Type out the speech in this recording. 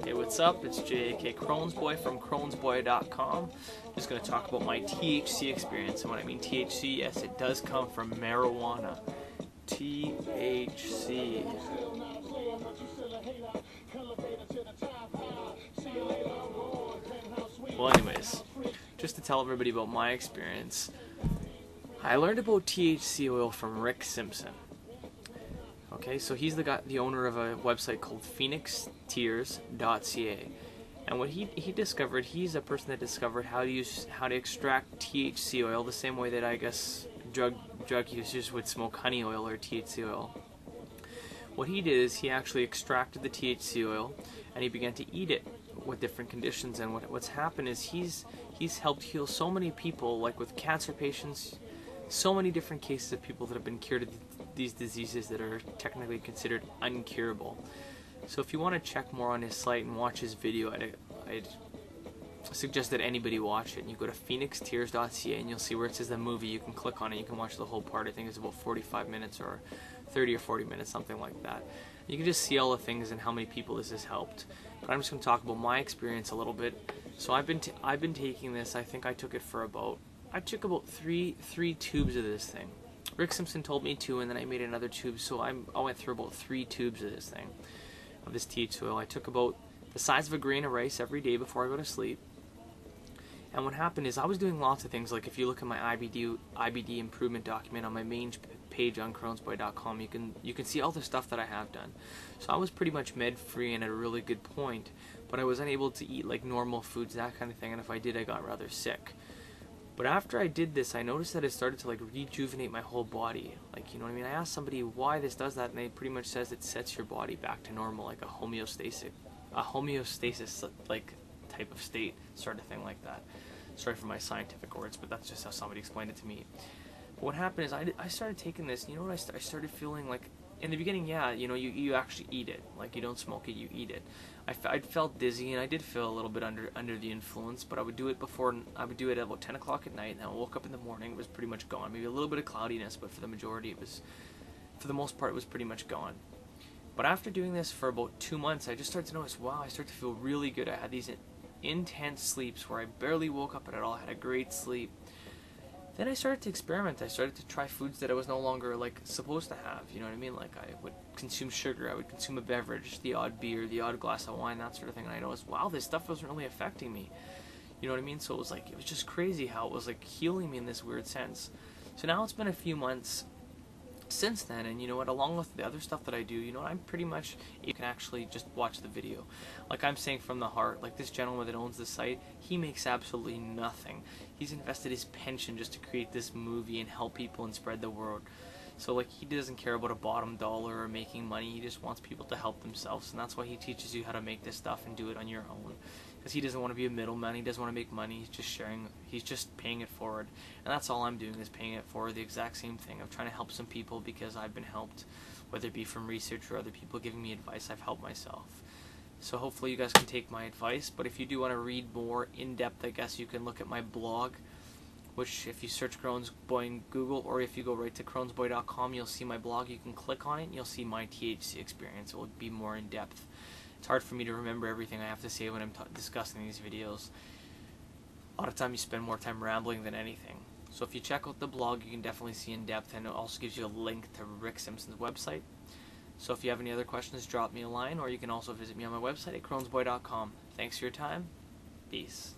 Hey, what's up? It's J.A.K. Crohn's Boy from CROHN'sBoy.com. Just going to talk about my THC experience. And when I mean THC, yes, it does come from marijuana. THC. Well, anyways, just to tell everybody about my experience, I learned about THC oil from Rick SImpson. Okay, so he's the owner of a website called PhoenixTears.ca, and what he discovered, he's a person that discovered how to extract THC oil the same way that I guess drug users would smoke honey oil or THC oil. What he did is he actually extracted the THC oil and he began to eat it with different conditions, and what's happened is he's helped heal so many people, like with cancer patients, so many different cases of people that have been cured of these diseases that are technically considered uncurable. So if you want to check more on his site and watch his video, I'd suggest that anybody watch it. And you go to PhoenixTears.ca and you'll see where it says the movie. You can click on it, you can watch the whole part. I think it's about 45 minutes or 30 or 40 minutes, something like that. You can just see all the things and how many people this has helped. But I'm just going to talk about my experience a little bit. So I've been taking this. I think I took about three tubes of this thing. Rick SImpson told me 2, and then I made another tube, so I went through about 3 tubes of this thing, of this THC oil. I took about the size of a grain of rice every day before I go to sleep. And what happened is I was doing lots of things. Like if you look at my IBD improvement document on my main page on CROHN'sBoy.com, you can see all the stuff that I have done. So I was pretty much med-free and at a really good point, but I was unable to eat like normal foods, that kind of thing, and if I did, I got rather sick. But after I did this, I noticed that it started to like rejuvenate my whole body. Like, you know what I mean? I asked somebody why this does that, and they pretty much says it sets your body back to normal, like a homeostasis like type of state, sort of thing like that. Sorry for my scientific words, but that's just how somebody explained it to me. But what happened is I started taking this. You know what I started feeling like? In the beginning, yeah, you know, you actually eat it. Like, you don't smoke it, you eat it. I felt dizzy, and I did feel a little bit under the influence, but I would do it at about 10 o'clock at night, and then I woke up in the morning, it was pretty much gone. Maybe a little bit of cloudiness, but for the most part, it was pretty much gone. But after doing this for about 2 months, I just started to notice, wow, I started to feel really good. I had these intense sleeps where I barely woke up at all. I had a great sleep. Then I started to experiment. I started to try foods that I was no longer like supposed to have. You know what I mean? Like I would consume sugar, I would consume a beverage, the odd beer, the odd glass of wine, that sort of thing. And I noticed, wow, this stuff wasn't really affecting me. You know what I mean? So it was just crazy how it was like healing me in this weird sense. So now it's been a few months since then, and you know what, along with the other stuff that I do, you know what, I'm pretty much, you can actually just watch the video. Like I'm saying from the heart, like this gentleman that owns the site, he makes absolutely nothing. He's invested his pension just to create this movie and help people and spread the word. So like he doesn't care about a bottom dollar or making money, he just wants people to help themselves, and that's why he teaches you how to make this stuff and do it on your own. Because he doesn't want to be a middleman, he doesn't want to make money, he's just sharing, he's just paying it forward. And that's all I'm doing, is paying it forward, the exact same thing. I'm trying to help some people because I've been helped, whether it be from research or other people giving me advice, I've helped myself. So hopefully you guys can take my advice, but if you do want to read more in-depth, I guess you can look at my blog, which if you search Crohn's Boy in Google, or if you go right to CROHN'sBoy.com, you'll see my blog. You can click on it and you'll see my THC experience. It will be more in depth. It's hard for me to remember everything I have to say when I'm discussing these videos. A lot of time you spend more time rambling than anything. So if you check out the blog, you can definitely see in depth, and it also gives you a link to Rick SImpson's website. So if you have any other questions, drop me a line, or you can also visit me on my website at CROHN'sBoy.com. Thanks for your time. Peace.